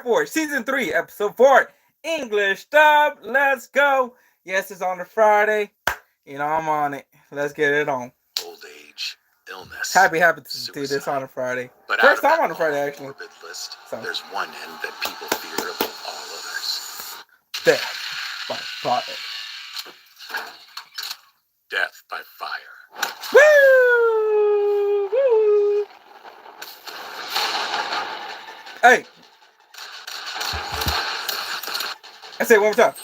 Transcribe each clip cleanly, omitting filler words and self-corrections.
Force Season 3, Episode 4, English dub. Let's go. Yes, it's on a Friday. You know, I'm on it. Let's get it on. Old age, illness, happy to suicide. do this on a Friday. But First time out of on a Friday, actually. morbid list, So. there's one end that people fear above all others. Death by fire. Death by fire. Woo! Woo! Hey! I say it one more time.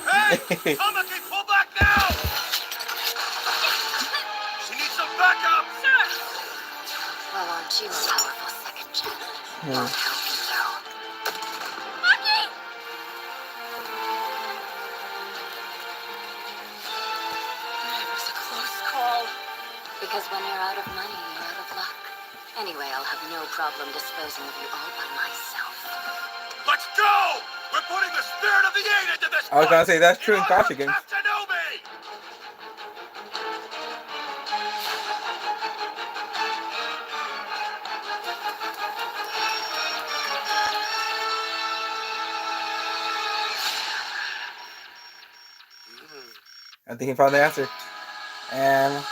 Hey! Tamaki, pull back now! She needs some backup! Sir! Well, aren't you a powerful second gen? I'll help you though. Maki! It was a close call. Because when you're out of money, you're out of luck. Anyway, I'll have no problem disposing of you all by myself. Let's go! We're putting the spirit of the eight into this I was gonna say that's true in Gacha gacha games. I think he found the answer. And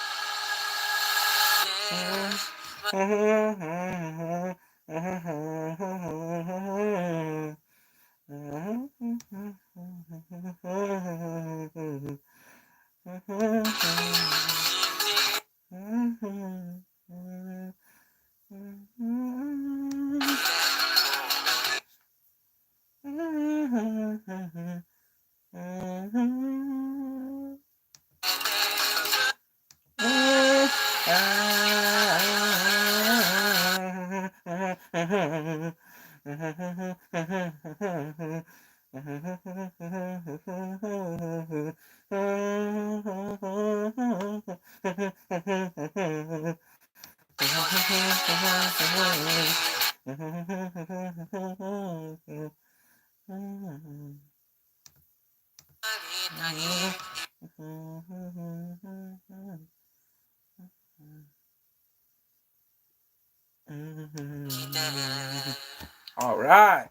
all right.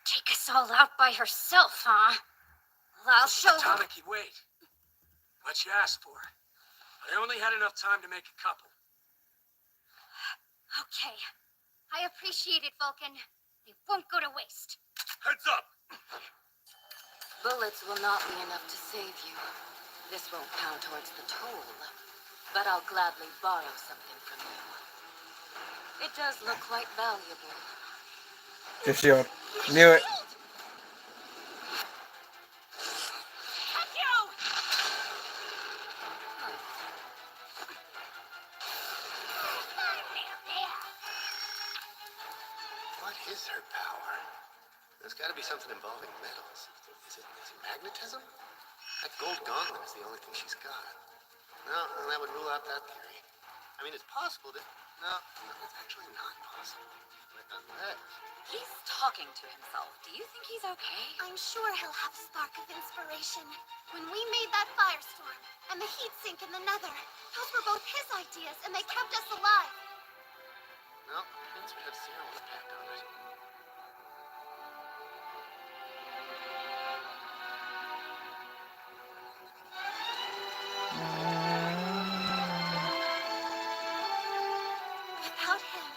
Take us all out by herself, huh? Well, I'll show her. Tamaki, wait. What you asked for. I only had enough time to make a couple. Okay. I appreciate it, Vulcan. They won't go to waste. Heads up! Bullets will not be enough to save you. This won't count towards the toll. But I'll gladly borrow something from you. It does look quite valuable. Just shield. Knew it. What is her power? There's got to be something involving metals. Is it magnetism? That gold gauntlet is the only thing she's got. No, that would rule out that theory. I mean, it's possible to... No, it's actually not possible. But nonetheless... He's talking to himself. Do you think he's okay? I'm sure he'll have a spark of inspiration. When we made that firestorm and the heat sink in the nether, those were both his ideas and they kept us alive. No, Prince would have zero impact on it. Without him,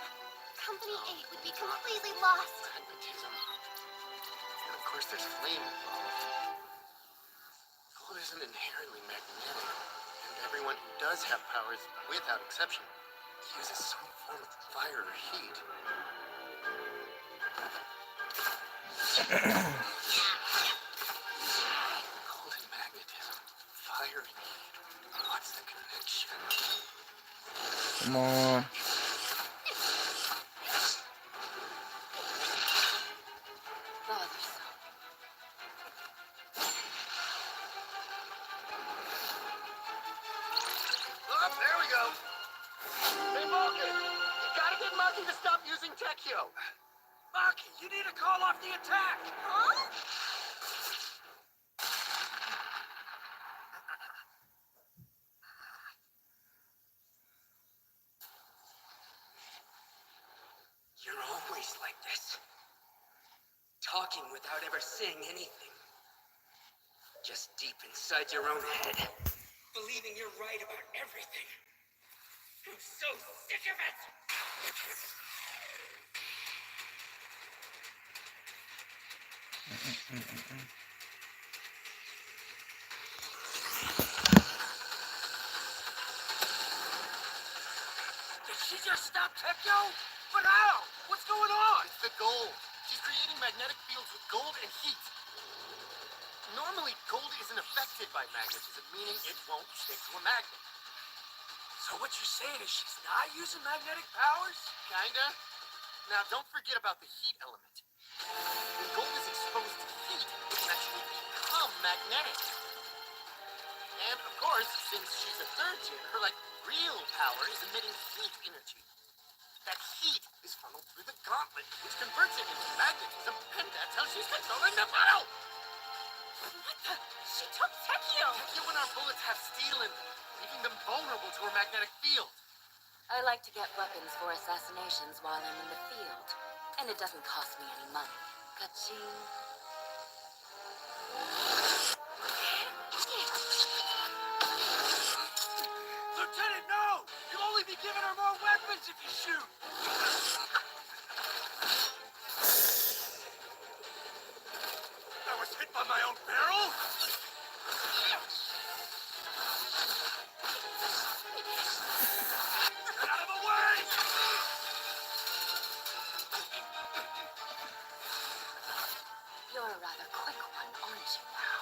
Company 8 would be completely lost. Magnetism. And of course there's flame involved. Gold isn't inherently magnetic. And everyone who does have powers, without exception, uses some form of fire or heat. Gold and magnetism. Fire and heat. What's the connection? Come on. Oh, there we go. Hey, Vulcan, you gotta get Maki to stop using Tekio. Maki, you need to call off the attack! Huh? always like this. Talking without ever saying anything. Just deep inside your own head. Believing you're right about everything. I'm so sick of it! Did she just stop Tekyo? But how? What's going on? It's the gold. She's creating magnetic fields with gold and heat. Normally, gold isn't affected by magnetism, meaning it won't stick to a magnet. So what you're saying is she's not using magnetic powers? Kinda. Now, don't forget about the heat element. When gold is exposed to heat, it can actually become magnetic. And, of course, since she's a third gen, her, real power is emitting heat energy. That heat is funneled through the gauntlet, which converts it into magnetism, and that's how she's controlling the battle! What the? She took Tekyo! Tekyo and our bullets have steel in them, leaving them vulnerable to her magnetic field. I like to get weapons for assassinations while I'm in the field. And it doesn't cost me any money. Ka-ching. Lieutenant, no! You'll only be giving her more weapons if you shoot! I was hit by my own barrel? Get out of the way! You're a rather quick one, aren't you now?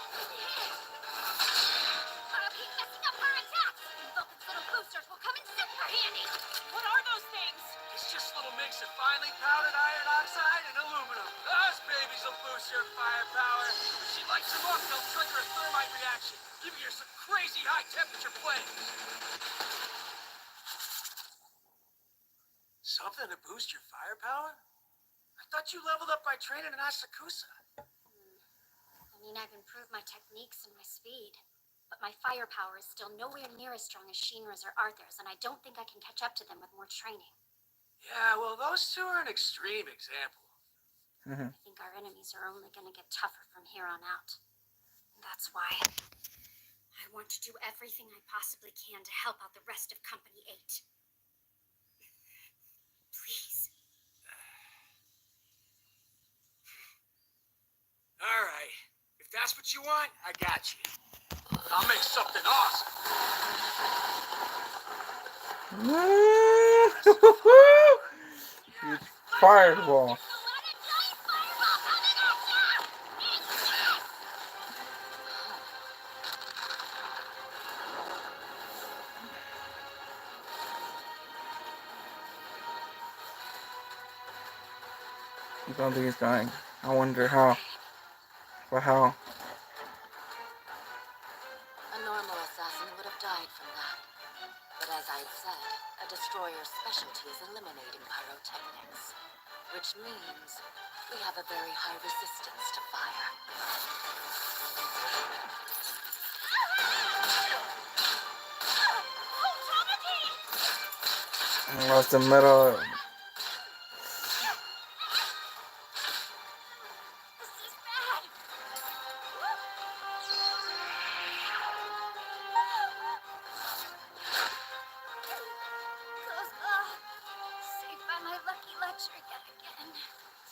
I'll keep messing up our attacks! Vulcan's little boosters will come in super handy! What are those things? It's just a little mix of finely powdered iron oxide and aluminum. Those babies will boost your firepower. If she lights them up, they'll trigger a thermite reaction, giving her some crazy high temperature flames. Something to boost your firepower? I thought you leveled up by training in Asakusa. I mean, I've improved my techniques and my speed. But my firepower is still nowhere near as strong as Shinra's or Arthur's, and I don't think I can catch up to them with more training. Yeah, well, those two are an extreme example. I think our enemies are only going to get tougher from here on out. That's why I want to do everything I possibly can to help out the rest of Company 8. Please. All right. If that's what you want, I got you. I'll make something awesome. Huge fireball. I don't think he's dying. I wonder how. But how? A normal assassin would have died from that. But as I'd said, a destroyer's specialty is eliminating pyrotechnics. Which means we have a very high resistance to fire. Lost the middle. Saved by my lucky lecture yet again.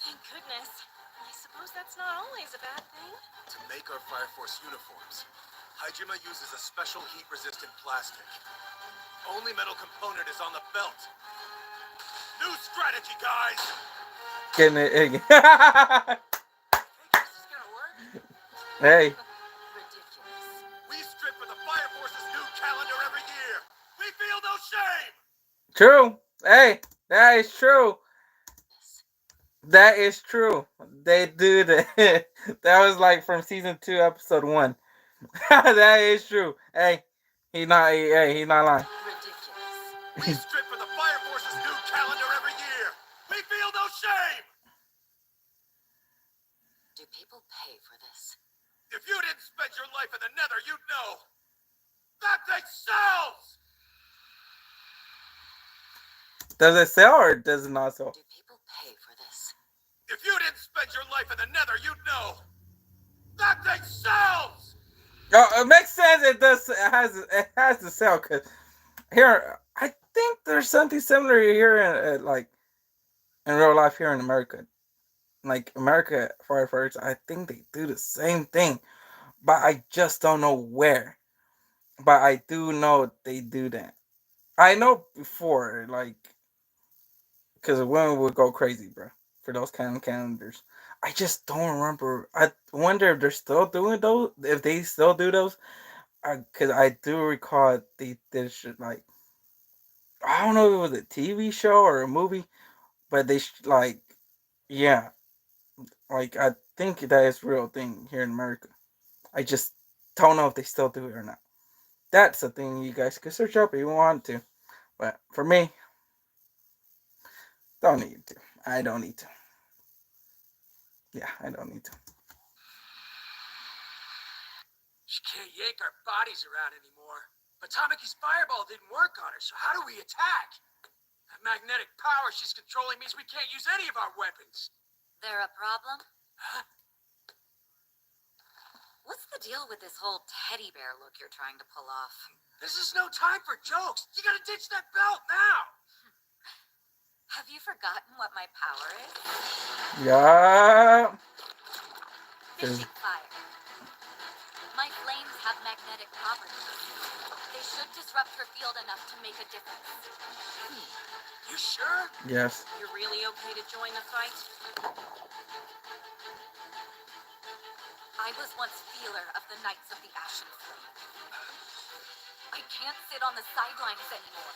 Thank goodness. I suppose that's not always a bad thing. To make our Fire Force uniforms, Hajime uses a special heat-resistant plastic. Only metal component is on the belt. New strategy, guys! Getting it. Hey, guess this is gonna work? Hey. Ridiculous. We strip for the Fire Force's new calendar every year. We feel no shame! True. Hey, that is true. That is true. They do that. That was like from season 2, episode 1. That is true. Hey, he's not lying. Ridiculous. We strip for the Fire Force's new calendar every year. We feel no shame! Do people pay for this? If you didn't spend your life in the Nether, you'd know. That thing sells! Does it sell or does it not sell? Do people pay for this? If you didn't spend your life in the Nether, you'd know. That thing sells! Oh, it makes sense. It does. It has to sell because here I think there's something similar here in like in real life here in America. Like America firefighters, I think they do the same thing, but I just don't know where. But I do know they do that. I know before, like, because women would go crazy, bro, for those kind of calendars. I just don't remember. I wonder if they're still doing those. If they still do those, because I do recall they did shit like I don't know if it was a TV show or a movie, but like yeah, like I think that is a real thing here in America. I just don't know if they still do it or not. That's a thing you guys can search up if you want to. But for me, don't need to. I don't need to. Yeah, I don't need to. She can't yank our bodies around anymore. But Tamaki's fireball didn't work on her, so how do we attack? That magnetic power she's controlling means we can't use any of our weapons. There a problem? Huh? What's the deal with this whole teddy bear look you're trying to pull off? This is no time for jokes. You gotta ditch that belt now. Have you forgotten what my power is? Yeah. Fishing fire. My flames have magnetic properties. They should disrupt her field enough to make a difference. You sure? Yes. You're really okay to join the fight? I was once feeler of the Knights of the Ashen Flame. I can't sit on the sidelines anymore.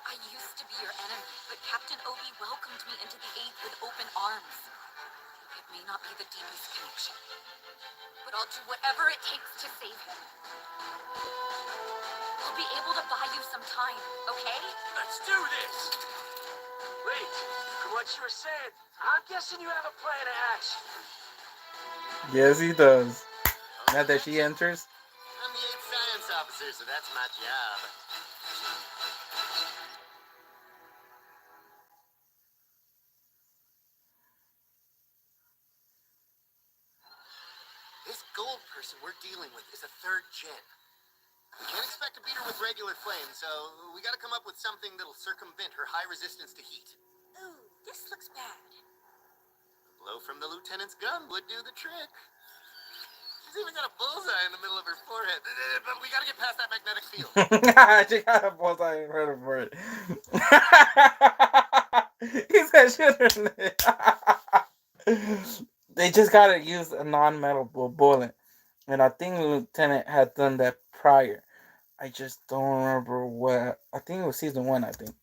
I used to be your enemy, but Captain Obi welcomed me into the Eighth with open arms. It may not be the deepest connection, but I'll do whatever it takes to save him. I'll be able to buy you some time, okay? Let's do this. Wait, from what you were saying, I'm guessing you have a plan of action. Yes, he does. Now that she enters. I'm the 8th science officer, so that's my job. This gold person we're dealing with is a 3rd gen. We can't expect to beat her with regular flames, so we gotta come up with something that'll circumvent her high resistance to heat. Ooh, this looks bad. A blow from the lieutenant's gun would do the trick. She's even got a bullseye in the middle of her forehead. But we gotta get past that magnetic field. She got a bullseye in her for it. He said shooter. They just gotta use a non-metal bullet. And I think the lieutenant had done that prior. I just don't remember what. I think it was season 1, I think.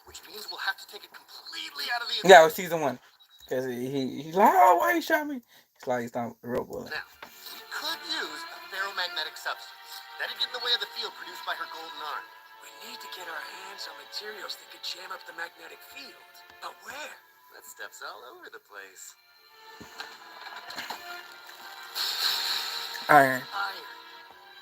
Which means we'll have to take it completely out of the... Yeah, it was season 1. Because he's like, oh, why you shot me? It's like, it's not a real bullet. Now, we could use a ferromagnetic substance. That'd get in the way of the field produced by her golden arm. We need to get our hands on materials that could jam up the magnetic field. But where? That stuff's all over the place. Iron. Iron.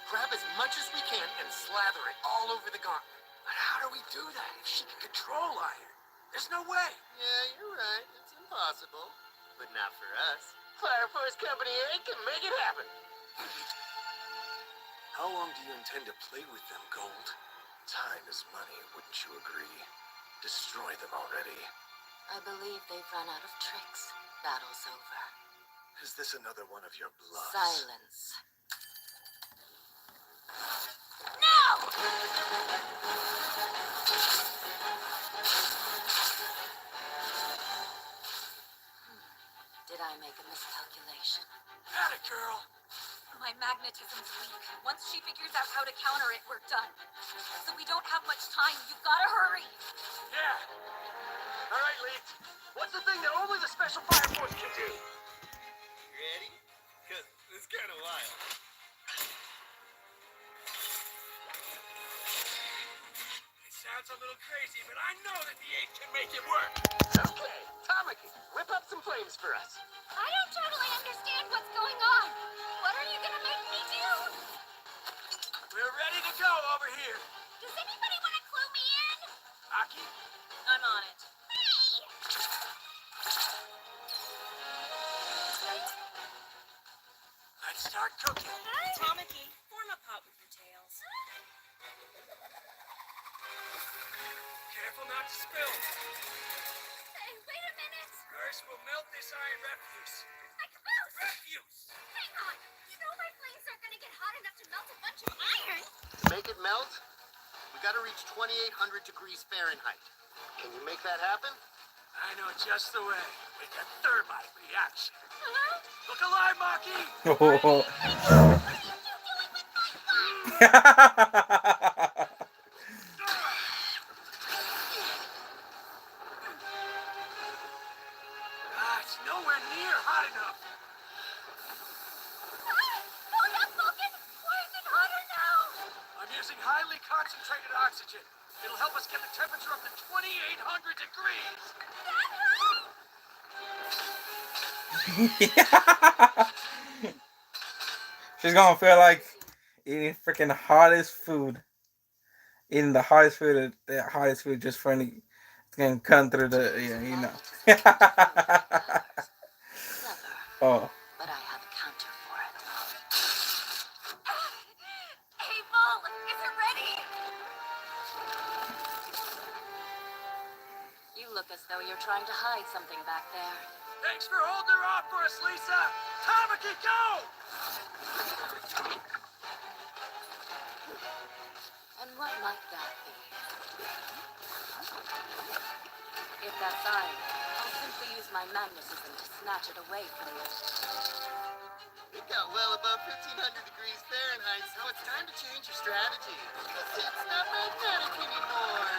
Grab as much as we can and slather it all over the gauntlet. But how do we do that if she can control iron? There's no way. Yeah, you're right. It's impossible. But not for us. Fire Force Company 8 can make it happen. How long do you intend to play with them, Gold? Time is money, wouldn't you agree? Destroy them already. I believe they've run out of tricks. Battle's over. Is this another one of your bluffs? Silence. No! Did I make a miscalculation? Atta girl! My magnetism's weak. Once she figures out how to counter it, we're done. So we don't have much time. You've got to hurry. Yeah! Alright, Lee. What's the thing that only the Special Fire Force can do? Ready? Because it's kind of wild. It sounds a little crazy, but I know that the 8 can make it work. Okay, Tamaki, whip up some flames for us. I don't totally understand what's going on. What are you gonna make me do? We're ready to go over here. Does anybody want to clue me in? Aki? I'm on it. Hey! start cooking. Tamaki, form a pot with your tails. Careful not to spill. Hey, wait a minute! First, we'll melt this iron refuse. Like a mouse! Refuse! Hang on! You know my flames aren't gonna get hot enough to melt a bunch of iron! To make it melt, we gotta reach 2,800 degrees Fahrenheit. Can you make that happen? I know just the way. With a thermite reaction. Hello? Look alive, Maki! Oh. What are you doing with my fire? It's nowhere near hot enough. Hold up, Vulcan! Why is it hotter now? I'm using highly concentrated oxygen. It'll help us get the temperature up to 2,800 degrees. That hurt? She's gonna feel like eating freaking hottest food. Eating the hottest food, just for any. It's gonna come through the, yeah, you know. Clever, Oh. but I have a counter for it. Hey, Bull, is it ready? You look as though you're trying to hide something back there. Thanks for holding her off for us, Lisa. Tamaki, go! And what might that be? If that's iron, I'll simply use my magnetism to snatch it away from you. It got well above 1,500 degrees Fahrenheit, so it's time to change your strategy. Because it's not magnetic anymore.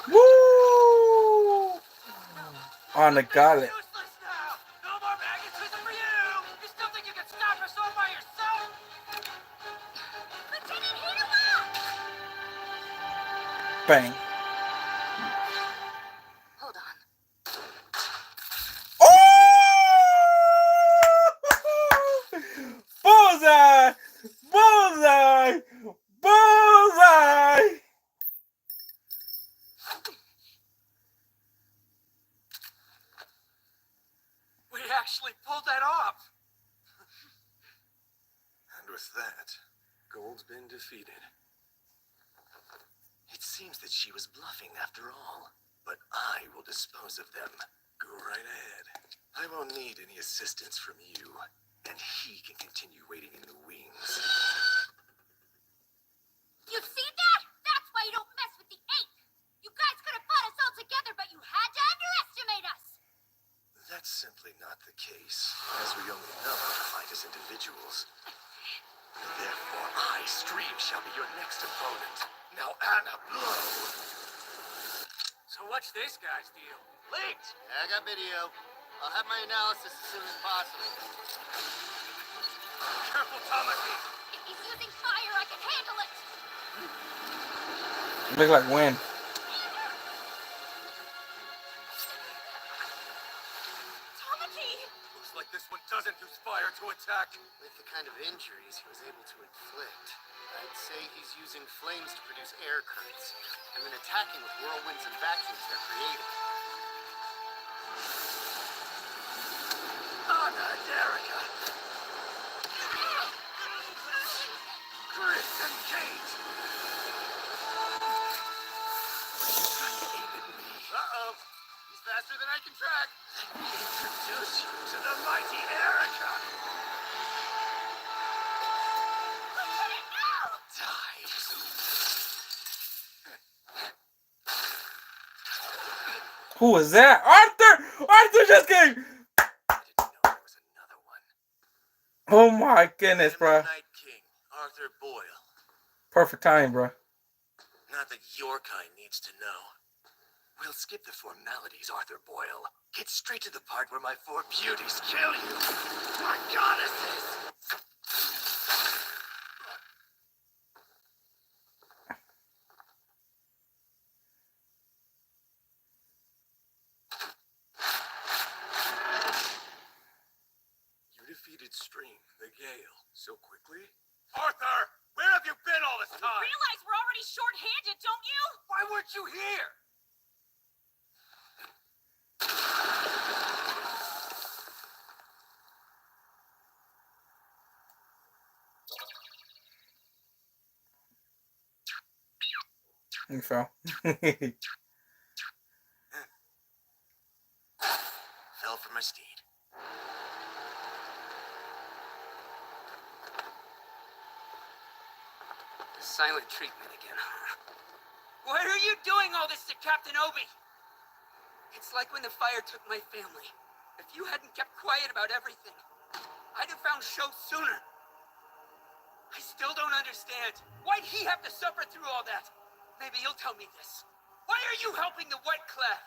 Woo! On the gullet. Useless now. No more magnetism for you. You still think you can stop us all by yourself? Lieutenant Hidewa! Bang. Hold on. Oh! Bullseye! Bullseye! Bullseye! We actually pulled that off. And with that, Gold's been defeated. It seems that she was bluffing after all. But I will dispose of them. Go right ahead. I won't need any assistance from you. And he can continue waiting in the wings. You see that? That's why you don't mess with the ape! You guys could have fought us all together, but you had to underestimate us! That's simply not the case, as we only know how to fight as individuals. Therefore, I, Stream, shall be your next opponent. Now, Anna, blow! So what's this guy's deal? Linked! I got video. I'll have my analysis as soon as possible. Careful, Tamaki. If he's using fire, I can handle it! Look like wind. Tamaki! Looks like this one doesn't use fire to attack. With the kind of injuries he was able to inflict, I'd say he's using flames to produce air currents, and then attacking with whirlwinds and vacuums they're creating. Anna and Erica. Chris and Kate. Uh-oh. He's faster than I can track. Let me introduce you to the mighty Erica. Lieutenant, no! Die. Who was that? Arthur! Arthur just came! I didn't know there was another one. Oh my goodness, bro. Night King, Arthur Boyle. Perfect time, bro. Not that your kind needs to know. We'll skip the formalities, Arthur Boyle. Get straight to the part where my four beauties kill you. My goddesses! You defeated Stream, the Gale, so quickly? Arthur, where have you been all this time? Realize we're already short-handed, don't you? Why weren't you here? You fell. Fell for my steed. The silent treatment again, huh? Why are you doing all this to Captain Obi? It's like when the fire took my family. If you hadn't kept quiet about everything, I'd have found Sho sooner. I still don't understand. Why'd he have to suffer through all that? Maybe you'll tell me this. Why are you helping the White Clad?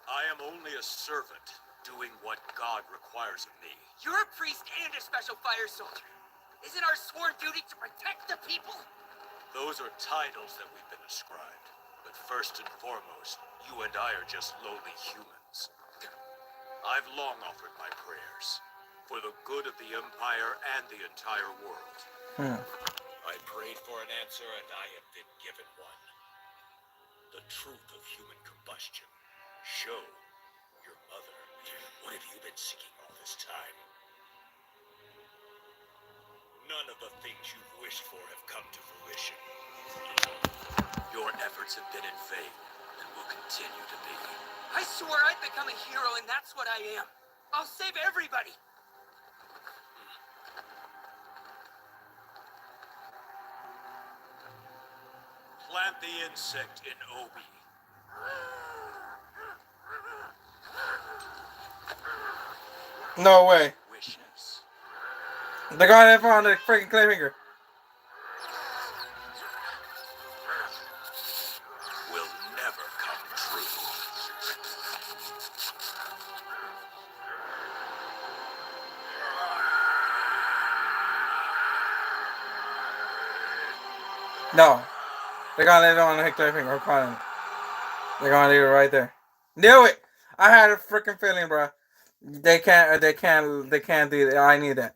I am only a servant, doing what God requires of me. You're a priest and a special fire soldier. Isn't our sworn duty to protect the people? Those are titles that we've been ascribed. But first and foremost, you and I are just lowly humans. I've long offered my prayers for the good of the Empire and the entire world. I prayed for an answer and I have been given one. The truth of human combustion. Sho, your mother. What have you been seeking all this time? None of the things you've wished for have come to fruition. Your efforts have been in vain and will continue to be. I swore I'd become a hero, and that's what I am. I'll save everybody. Plant the insect in Obi. No way. Wishes. The guy that found the freaking Clayfinger. Will never come true. No. They're gonna leave it on the Clayfinger. I'm calling it. They're gonna leave it right there. Knew it! I had a freaking feeling, bro. They can't do that. I need that.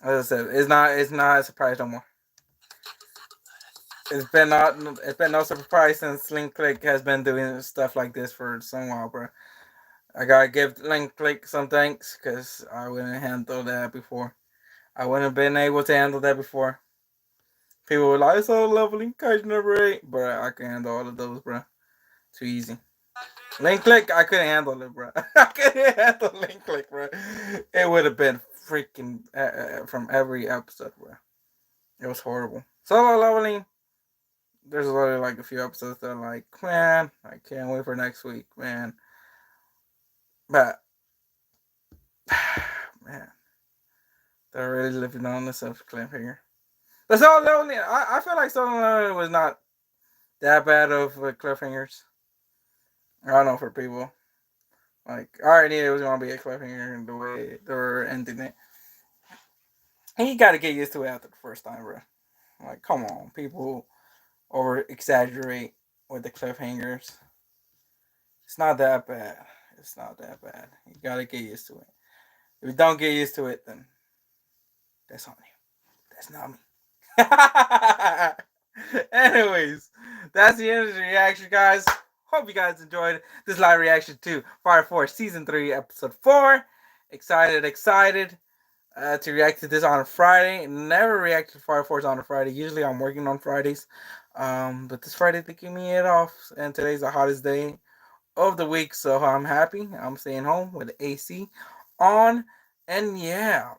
As I said, it's not a surprise no more. It's been no surprise since Link Click has been doing stuff like this for some while, bro. I gotta give Link Click some thanks because I wouldn't handle that before. I wouldn't have been able to handle that before. People were like, "It's all leveling, Kaiju number 8," but I can handle all of those, bro. Too easy. Link Click, I couldn't handle it, bro. I couldn't handle Link Click, bro. It would have been freaking from every episode, bro. It was horrible. Solo leveling. There's only like a few episodes that I'm like, man, I can't wait for next week, man. But man, they're really living on this cliffhanger. The solo leveling, I feel like solo leveling was not that bad of cliffhangers. I don't know for people. Like, I already knew it was gonna be a cliffhanger in the way they were ending it. And you gotta get used to it after the first time, bro. Like, come on, people over exaggerate with the cliffhangers. It's not that bad. It's not that bad. You gotta get used to it. If you don't get used to it, then that's on you. That's not me. Anyways, that's the end of the reaction, guys. Hope you guys enjoyed this live reaction to Fire Force Season 3, Episode 4. Excited to react to this on a Friday. Never react to Fire Force on a Friday. Usually I'm working on Fridays. But this Friday they give me it off. And today's the hottest day of the week. So I'm happy. I'm staying home with the AC on. And yeah,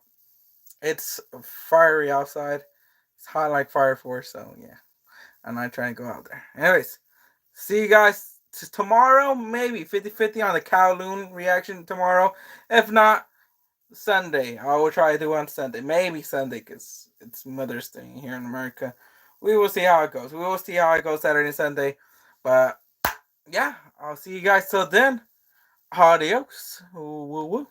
it's fiery outside. It's hot like Fire Force. So yeah, I'm not trying to go out there. Anyways, see you guys tomorrow, maybe 50-50 on the Kowloon reaction tomorrow. If not, Sunday. I will try to do on Sunday. Maybe Sunday because it's Mother's Day here in America. We will see how it goes. We will see how it goes Saturday and Sunday. But yeah, I'll see you guys till then. Adios. Woo woo woo.